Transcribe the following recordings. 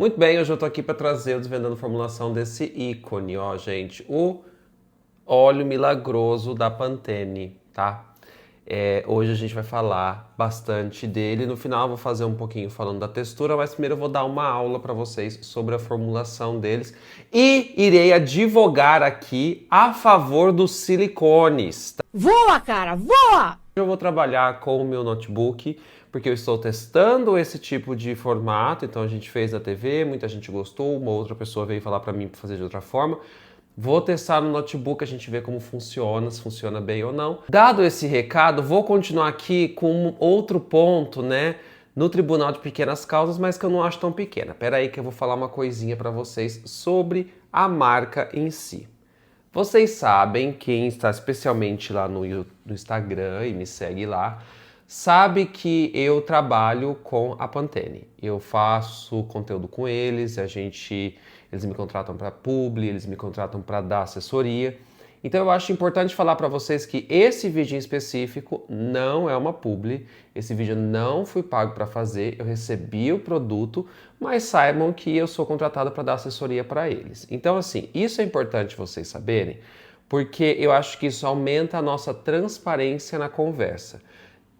Muito bem, hoje eu tô aqui para trazer o Desvendando Formulação desse ícone, ó, gente. O óleo milagroso da Pantene, tá? Hoje a gente vai falar bastante dele. No final eu vou fazer um pouquinho falando da textura, mas primeiro eu vou dar uma aula para vocês sobre a formulação deles. E irei advogar aqui a favor dos silicones, tá? Voa, cara, voa! Eu vou trabalhar com o meu notebook, porque eu estou testando esse tipo de formato. Então a gente fez na TV, muita gente gostou, uma outra pessoa veio falar para mim para fazer de outra forma. Vou testar no notebook, a gente vê como funciona, se funciona bem ou não. Dado esse recado, vou continuar aqui com outro ponto, né, no Tribunal de Pequenas Causas, mas que eu não acho tão pequena. Pera aí que eu vou falar uma coisinha para vocês sobre a marca em si. Vocês sabem, quem está especialmente lá no Instagram e me segue lá, sabe que eu trabalho com a Pantene. Eu faço conteúdo com eles, eles me contratam para publi, eles me contratam para dar assessoria. Então eu acho importante falar para vocês que esse vídeo em específico não é uma publi, esse vídeo não fui pago para fazer, eu recebi o produto, mas saibam que eu sou contratado para dar assessoria para eles. Então assim, isso é importante vocês saberem, porque eu acho que isso aumenta a nossa transparência na conversa.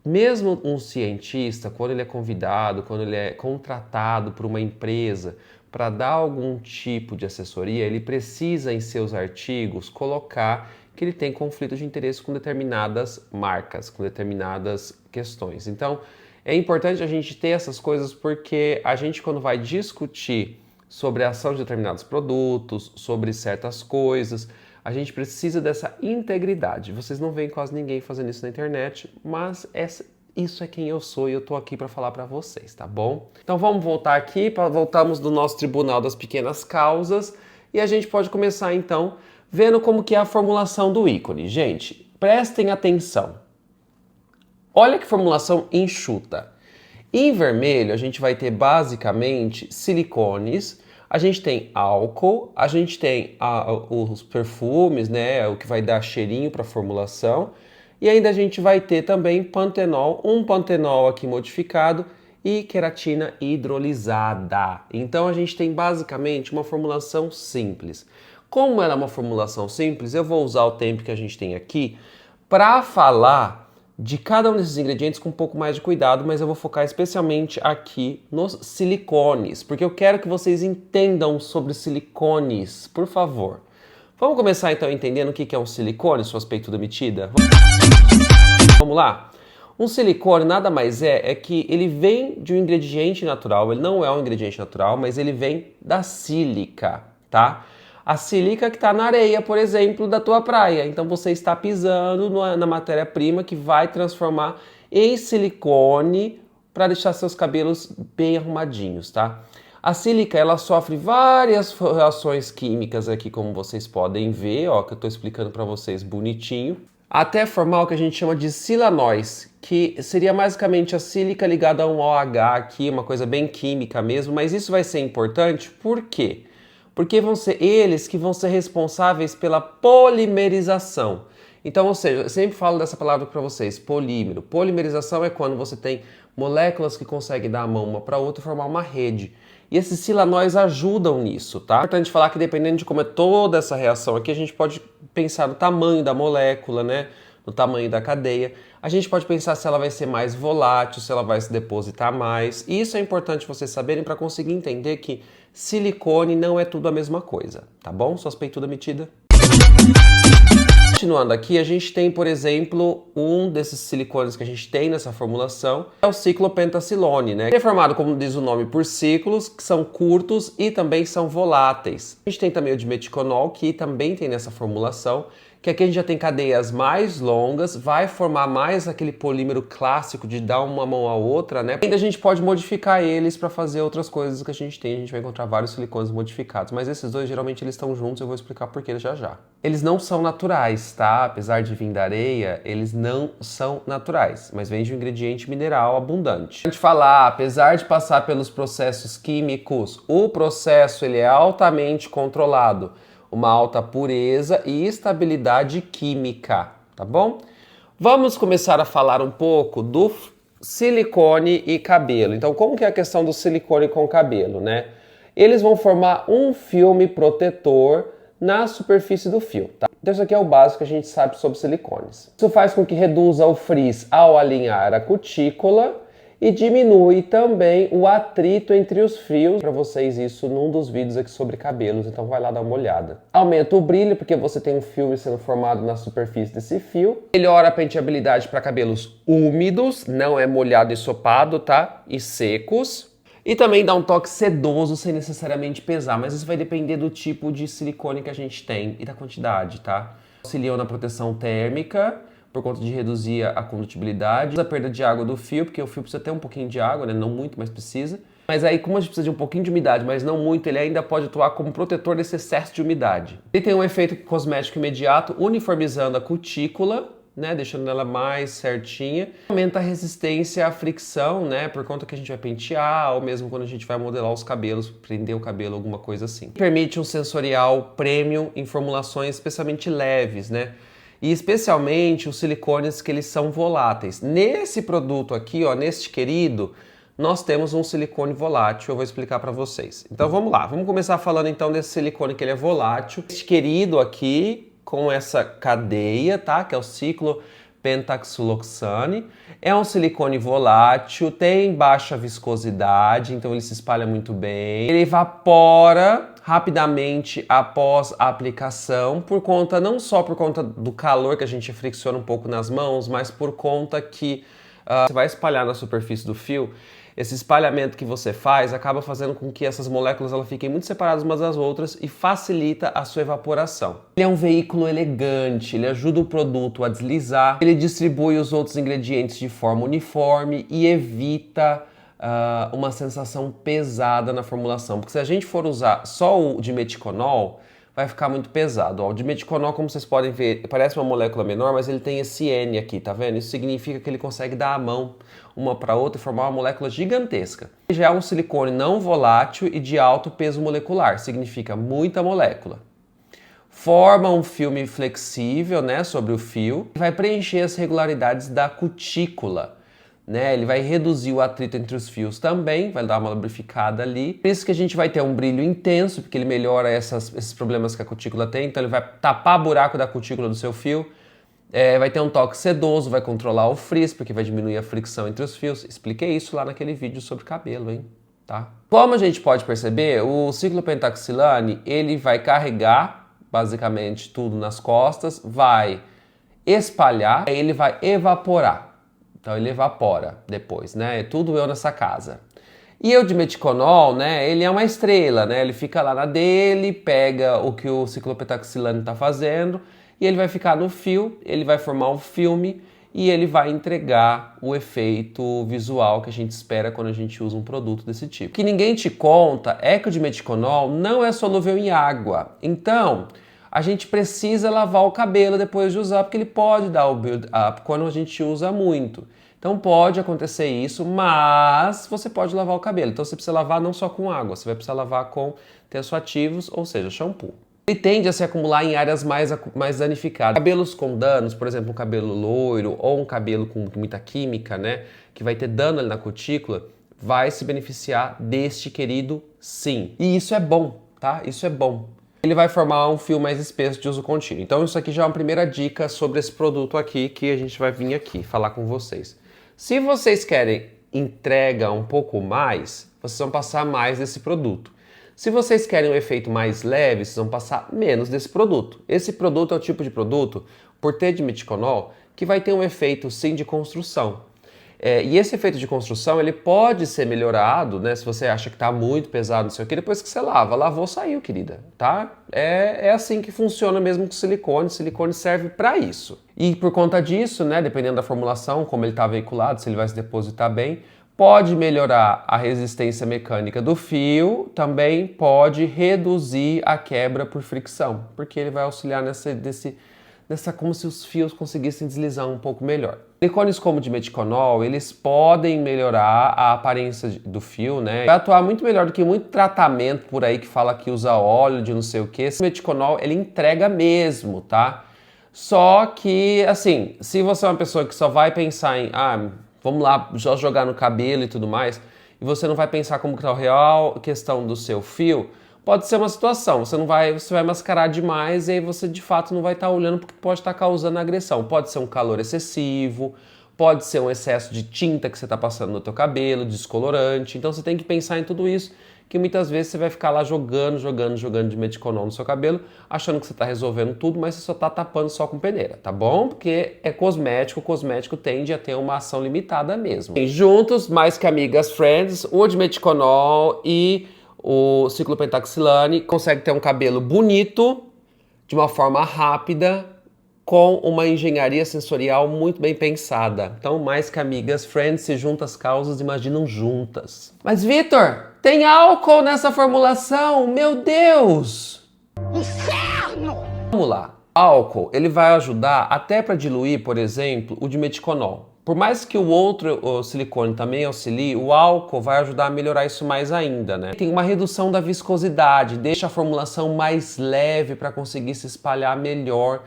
Mesmo um cientista, quando ele é convidado, quando ele é contratado por uma empresa para dar algum tipo de assessoria, ele precisa em seus artigos colocar que ele tem conflito de interesse com determinadas marcas, com determinadas questões. Então, é importante a gente ter essas coisas porque a gente, quando vai discutir sobre a ação de determinados produtos, sobre certas coisas, a gente precisa dessa integridade. Vocês não veem quase ninguém fazendo isso na internet, mas isso é quem eu sou e eu tô aqui para falar para vocês, tá bom? Então vamos voltar aqui, voltamos do nosso Tribunal das Pequenas Causas e a gente pode começar então vendo como que é a formulação do ícone. Gente, prestem atenção. Olha que formulação enxuta. Em vermelho a gente vai ter basicamente silicones, a gente tem álcool, a gente tem os perfumes, né, o que vai dar cheirinho para a formulação, e ainda a gente vai ter também pantenol, um pantenol aqui modificado e queratina hidrolisada. Então a gente tem basicamente uma formulação simples. Como ela é uma formulação simples, eu vou usar o tempo que a gente tem aqui para falar de cada um desses ingredientes com um pouco mais de cuidado, mas eu vou focar especialmente aqui nos silicones, porque eu quero que vocês entendam sobre silicones, por favor. Vamos começar então entendendo o que é um silicone, suas peitudas metidas? Vamos lá? Um silicone nada mais é que ele vem de um ingrediente natural, ele não é um ingrediente natural, mas ele vem da sílica, tá? A sílica que está na areia, por exemplo, da tua praia. Então você está pisando na matéria-prima que vai transformar em silicone para deixar seus cabelos bem arrumadinhos, tá? A sílica, ela sofre várias reações químicas aqui, como vocês podem ver, ó, que eu estou explicando para vocês bonitinho, até formar o que a gente chama de silanóis, que seria basicamente a sílica ligada a um OH aqui, uma coisa bem química mesmo, mas isso vai ser importante, por quê? Porque vão ser eles que vão ser responsáveis pela polimerização. Então, ou seja, eu sempre falo dessa palavra para vocês, polímero. Polimerização é quando você tem moléculas que conseguem dar a mão uma para outra e formar uma rede. E esses silanóis ajudam nisso, tá? É importante falar que dependendo de como é toda essa reação aqui, a gente pode pensar no tamanho da molécula, né? No tamanho da cadeia. A gente pode pensar se ela vai ser mais volátil, se ela vai se depositar mais. E isso é importante vocês saberem para conseguir entender que silicone não é tudo a mesma coisa, tá bom? Suas peitudas metidas. Continuando aqui, a gente tem, por exemplo, um desses silicones que a gente tem nessa formulação, é o ciclopentacilone, né? Ele é formado, como diz o nome, por ciclos, que são curtos e também são voláteis. A gente tem também o dimeticonol, que também tem nessa formulação, que aqui a gente já tem cadeias mais longas, vai formar mais aquele polímero clássico de dar uma mão à outra, né? Ainda a gente pode modificar eles para fazer outras coisas que a gente tem, a gente vai encontrar vários silicones modificados, mas esses dois geralmente eles estão juntos, eu vou explicar por que já já. Eles não são naturais, tá? Apesar de vir da areia, eles não são naturais, mas vêm de um ingrediente mineral abundante. A gente falar, apesar de passar pelos processos químicos, o processo ele é altamente controlado, uma alta pureza e estabilidade química, tá bom? Vamos começar a falar um pouco do silicone e cabelo. Então, como que é a questão do silicone com cabelo, né? eles vão formar um filme protetor na superfície do fio, tá? Então isso aqui é o básico que a gente sabe sobre silicones. Isso faz com que reduza o frizz ao alinhar a cutícula e diminui também o atrito entre os fios. Para vocês isso num dos vídeos aqui sobre cabelos, então vai lá dar uma olhada. Aumenta o brilho porque você tem um filme sendo formado na superfície desse fio. Melhora a penteabilidade para cabelos úmidos, não é molhado e ensopado, tá? E secos. E também dá um toque sedoso sem necessariamente pesar, mas isso vai depender do tipo de silicone que a gente tem e da quantidade, tá? Auxiliam na proteção térmica, por conta de reduzir a condutibilidade, a perda de água do fio, porque o fio precisa ter um pouquinho de água, né? Não muito, mas precisa. Mas aí, como a gente precisa de um pouquinho de umidade, mas não muito, ele ainda pode atuar como protetor desse excesso de umidade. Ele tem um efeito cosmético imediato, uniformizando a cutícula, né, deixando ela mais certinha. Aumenta a resistência à fricção, né, por conta que a gente vai pentear, ou mesmo quando a gente vai modelar os cabelos, prender o cabelo, alguma coisa assim. Permite um sensorial premium em formulações especialmente leves, né, e especialmente os silicones que eles são voláteis. Nesse produto aqui, ó, neste querido, nós temos um silicone volátil, eu vou explicar para vocês. Então vamos lá, vamos começar falando então desse silicone que ele é volátil. Este querido aqui, com essa cadeia, tá? Que é o ciclopentaxiloxane. É um silicone volátil, tem baixa viscosidade, então ele se espalha muito bem. Ele evapora rapidamente após a aplicação, não só por conta do calor que a gente fricciona um pouco nas mãos, mas por conta que você vai espalhar na superfície do fio. Esse espalhamento que você faz acaba fazendo com que essas moléculas fiquem muito separadas umas das outras e facilita a sua evaporação. Ele é um veículo elegante, ele ajuda o produto a deslizar, ele distribui os outros ingredientes de forma uniforme e evita uma sensação pesada na formulação. Porque se a gente for usar só o dimeticonol, vai ficar muito pesado. O dimeticonol, como vocês podem ver, parece uma molécula menor, mas ele tem esse N aqui, tá vendo? Isso significa que ele consegue dar a mão uma para outra e formar uma molécula gigantesca. Já é um silicone não volátil e de alto peso molecular, significa muita molécula. Forma um filme flexível, né, sobre o fio e vai preencher as regularidades da cutícula. Né, ele vai reduzir o atrito entre os fios também, vai dar uma lubrificada ali. Por isso que a gente vai ter um brilho intenso, porque ele melhora esses problemas que a cutícula tem. Então ele vai tapar buraco da cutícula do seu fio. Vai ter um toque sedoso, vai controlar o frizz, porque vai diminuir a fricção entre os fios. Expliquei isso lá naquele vídeo sobre cabelo, hein? Tá? Como a gente pode perceber, o ciclopentaxilane, ele vai carregar basicamente tudo nas costas, vai espalhar, aí ele vai evaporar. Então ele evapora depois, né? Tudo eu nessa casa. E o dimeticonol, né? Ele é uma estrela, né? Ele fica lá na dele, pega o que o ciclopentaxilane está fazendo e ele vai ficar no fio, ele vai formar um filme e ele vai entregar o efeito visual que a gente espera quando a gente usa um produto desse tipo. O que ninguém te conta é que o dimeticonol não é solúvel em água. Então, a gente precisa lavar o cabelo depois de usar, porque ele pode dar o build-up quando a gente usa muito. Então pode acontecer isso, mas você pode lavar o cabelo. Então você precisa lavar não só com água, você vai precisar lavar com tensoativos, ou seja, shampoo. Ele tende a se acumular em áreas mais danificadas. Cabelos com danos, por exemplo, um cabelo loiro ou um cabelo com muita química, né, que vai ter dano ali na cutícula, vai se beneficiar deste querido sim. E isso é bom, tá? Isso é bom. Ele vai formar um fio mais espesso de uso contínuo. Então isso aqui já é uma primeira dica sobre esse produto aqui que a gente vai vir aqui falar com vocês. Se vocês querem entrega um pouco mais, vocês vão passar mais desse produto. Se vocês querem um efeito mais leve, vocês vão passar menos desse produto. Esse produto é o tipo de produto, por ter dimeticonol, que vai ter um efeito sim de construção. E esse efeito de construção, ele pode ser melhorado, né? Se você acha que está muito pesado, não sei o que, depois que você lava. Lavou, saiu, querida, tá? É assim que funciona mesmo com silicone. Silicone serve para isso. E por conta disso, né? Dependendo da formulação, como ele está veiculado, se ele vai se depositar bem, pode melhorar a resistência mecânica do fio, também pode reduzir a quebra por fricção, porque ele vai auxiliar como se os fios conseguissem deslizar um pouco melhor. Silicones como o dimeticonol, eles podem melhorar a aparência do fio, né? Vai atuar muito melhor do que muito tratamento por aí que fala que usa óleo de não sei o que. Esse dimeticonol, ele entrega mesmo, tá? Só que, assim, se você é uma pessoa que só vai pensar em, vamos lá, só jogar no cabelo e tudo mais, e você não vai pensar como que está a real questão do seu fio, pode ser uma situação, você vai mascarar demais e aí você de fato não vai estar olhando porque pode estar causando agressão. Pode ser um calor excessivo, pode ser um excesso de tinta que você está passando no teu cabelo, descolorante. Então você tem que pensar em tudo isso, que muitas vezes você vai ficar lá jogando de Meticonol no seu cabelo, achando que você está resolvendo tudo, mas você só está tapando só com peneira, tá bom? Porque é cosmético, o cosmético tende a ter uma ação limitada mesmo. Juntos, mais que amigas, friends, o de Meticonol e o ciclopentaxilane consegue ter um cabelo bonito, de uma forma rápida, com uma engenharia sensorial muito bem pensada. Então, mais que amigas, friends, se juntas causas, imaginam juntas. Mas, Vitor, tem álcool nessa formulação? Meu Deus! Inferno! Vamos lá. Álcool, ele vai ajudar até para diluir, por exemplo, o dimeticonol. Por mais que o silicone também auxilie, o álcool vai ajudar a melhorar isso mais ainda, né? Tem uma redução da viscosidade, deixa a formulação mais leve para conseguir se espalhar melhor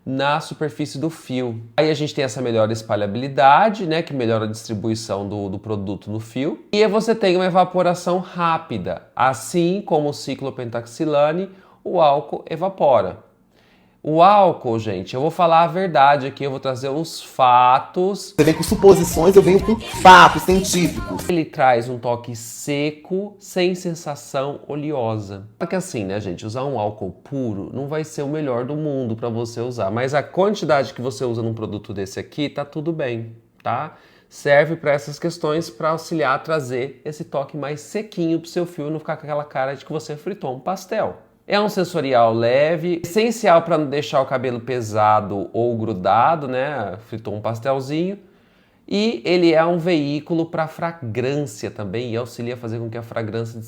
na superfície do fio. Aí a gente tem essa melhor espalhabilidade, né, que melhora a distribuição do produto no fio. E aí você tem uma evaporação rápida. Assim como o ciclopentaxilane, o álcool evapora. O álcool, gente, eu vou falar a verdade aqui, eu vou trazer os fatos. Você vem com suposições, eu venho com fatos científicos. Ele traz um toque seco, sem sensação oleosa. Só que assim, né, gente, usar um álcool puro não vai ser o melhor do mundo para você usar, mas a quantidade que você usa num produto desse aqui, tá tudo bem, tá? Serve para essas questões para auxiliar a trazer esse toque mais sequinho pro seu fio e não ficar com aquela cara de que você fritou um pastel. É um sensorial leve, essencial para não deixar o cabelo pesado ou grudado, né? Fritou um pastelzinho. E ele é um veículo para fragrância também e auxilia a fazer com que a fragrância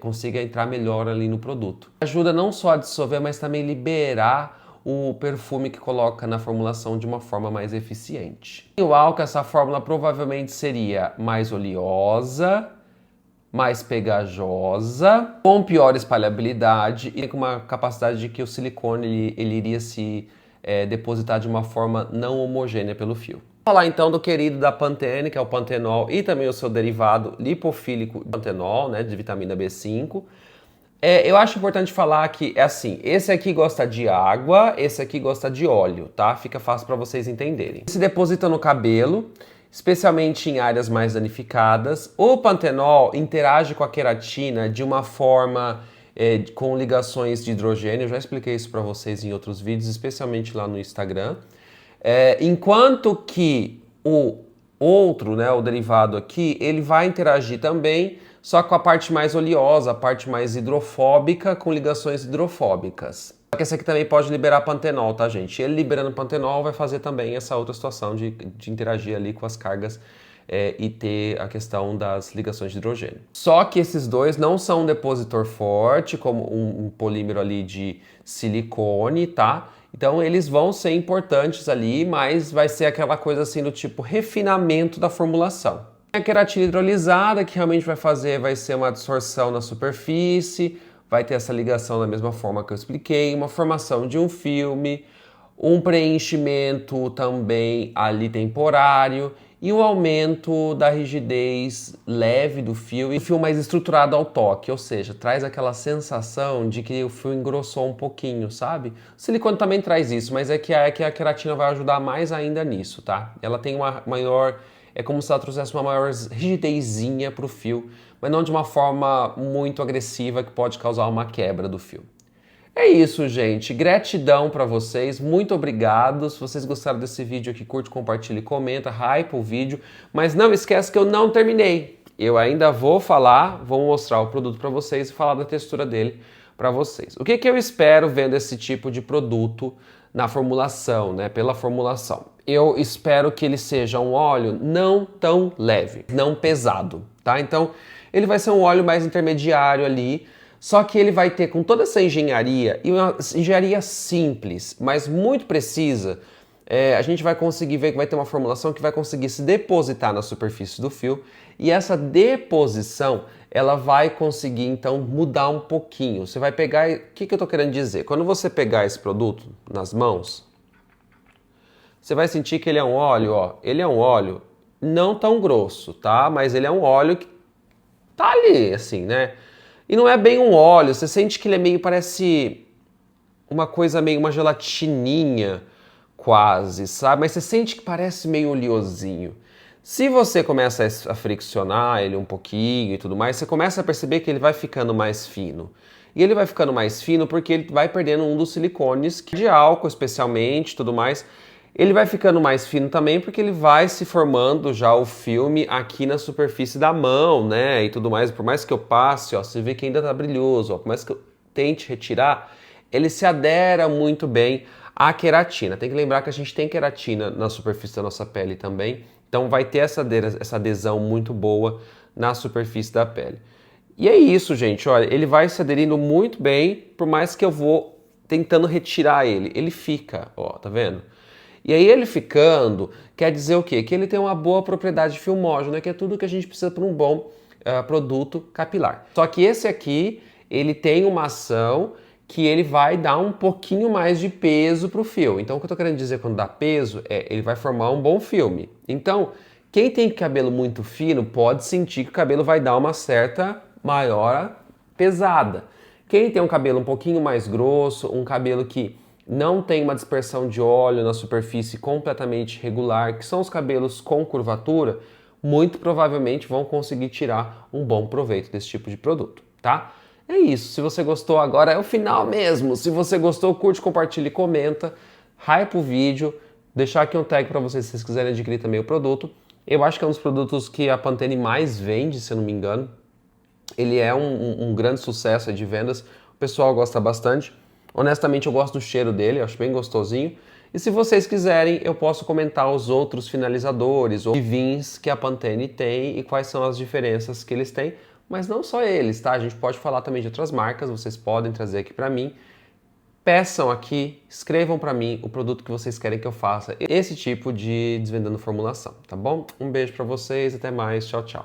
consiga entrar melhor ali no produto. Ajuda não só a dissolver, mas também liberar o perfume que coloca na formulação de uma forma mais eficiente. E o álcool, essa fórmula provavelmente seria mais oleosa, mais pegajosa, com pior espalhabilidade e com uma capacidade de que o silicone ele iria se depositar de uma forma não homogênea pelo fio. Vou falar então do querido da Pantene, que é o Pantenol, e também o seu derivado lipofílico Pantenol, né, de vitamina B5. Eu acho importante falar que é assim, esse aqui gosta de água, esse aqui gosta de óleo, tá? Fica fácil para vocês entenderem. Se deposita no cabelo, especialmente em áreas mais danificadas. O Pantenol interage com a queratina de uma forma com ligações de hidrogênio. Eu já expliquei isso para vocês em outros vídeos, especialmente lá no Instagram. Enquanto que o outro, né, o derivado aqui, ele vai interagir também, só com a parte mais oleosa, a parte mais hidrofóbica, com ligações hidrofóbicas. Só que esse aqui também pode liberar pantenol, tá, gente? Ele liberando pantenol vai fazer também essa outra situação de interagir ali com as cargas e ter a questão das ligações de hidrogênio. Só que esses dois não são um depositor forte, como um polímero ali de silicone, tá? Então eles vão ser importantes ali, mas vai ser aquela coisa assim do tipo refinamento da formulação. A queratina hidrolisada, que realmente vai ser uma absorção na superfície, vai ter essa ligação da mesma forma que eu expliquei, uma formação de um filme, um preenchimento também ali temporário e um aumento da rigidez leve do fio e um fio mais estruturado ao toque, ou seja, traz aquela sensação de que o fio engrossou um pouquinho, sabe? O silicone também traz isso, mas é que a queratina vai ajudar mais ainda nisso, tá? Ela tem uma maior... É como se ela trouxesse uma maior rigidezinha para o fio, mas não de uma forma muito agressiva que pode causar uma quebra do fio. É isso, gente. Gratidão para vocês. Muito obrigado. Se vocês gostaram desse vídeo aqui, curte, compartilha e comenta, hypa o vídeo. Mas não esquece que eu não terminei. Eu ainda vou mostrar o produto para vocês e falar da textura dele para vocês. O que eu espero vendo esse tipo de produto na formulação, né? Pela formulação. Eu espero que ele seja um óleo não tão leve, não pesado, tá? Então, ele vai ser um óleo mais intermediário ali, só que ele vai ter com toda essa engenharia, e uma engenharia simples, mas muito precisa, a gente vai conseguir ver que vai ter uma formulação que vai conseguir se depositar na superfície do fio, e essa deposição, ela vai conseguir então mudar um pouquinho. Você vai pegar, o que eu tô querendo dizer? Quando você pegar esse produto nas mãos, você vai sentir que ele é um óleo, ó, ele é um óleo não tão grosso, tá? Mas ele é um óleo tá ali, assim, né? E não é bem um óleo, você sente que ele é meio, parece uma coisa meio, uma gelatininha quase, sabe? Mas você sente que parece meio oleosinho. Se você começa a friccionar ele um pouquinho e tudo mais, você começa a perceber que ele vai ficando mais fino. E ele vai ficando mais fino porque ele vai perdendo um dos silicones, de álcool especialmente, tudo mais. Ele vai ficando mais fino também porque ele vai se formando já o filme aqui na superfície da mão, né? E tudo mais. Por mais que eu passe, ó, você vê que ainda tá brilhoso, ó, por mais que eu tente retirar, ele se adera muito bem à queratina. Tem que lembrar que a gente tem queratina na superfície da nossa pele também, então vai ter essa adesão muito boa na superfície da pele. E é isso, gente, olha, ele vai se aderindo muito bem, por mais que eu vou tentando retirar ele. Ele fica, ó, tá vendo? E aí ele ficando, quer dizer o quê? Que ele tem uma boa propriedade filmógena, que é tudo que a gente precisa para um bom produto capilar. Só que esse aqui, ele tem uma ação que ele vai dar um pouquinho mais de peso para o fio. Então o que eu estou querendo dizer quando dá peso é ele vai formar um bom filme. Então, quem tem cabelo muito fino pode sentir que o cabelo vai dar uma certa maior pesada. Quem tem um cabelo um pouquinho mais grosso, um cabelo que não tem uma dispersão de óleo na superfície completamente regular, que são os cabelos com curvatura, muito provavelmente vão conseguir tirar um bom proveito desse tipo de produto, tá? É isso, se você gostou, agora é o final mesmo. Se você gostou, curte, compartilha e comenta, hype o vídeo, deixar aqui um tag para vocês se vocês quiserem adquirir também o produto. Eu acho que é um dos produtos que a Pantene mais vende, se eu não me engano. Ele é um grande sucesso de vendas, o pessoal gosta bastante. Honestamente, eu gosto do cheiro dele, eu acho bem gostosinho. E se vocês quiserem, eu posso comentar os outros finalizadores ou leave-ins que a Pantene tem e quais são as diferenças que eles têm. Mas não só eles, tá? A gente pode falar também de outras marcas, vocês podem trazer aqui para mim. Peçam aqui, escrevam para mim o produto que vocês querem que eu faça esse tipo de desvendando formulação, tá bom? Um beijo para vocês, até mais, tchau, tchau.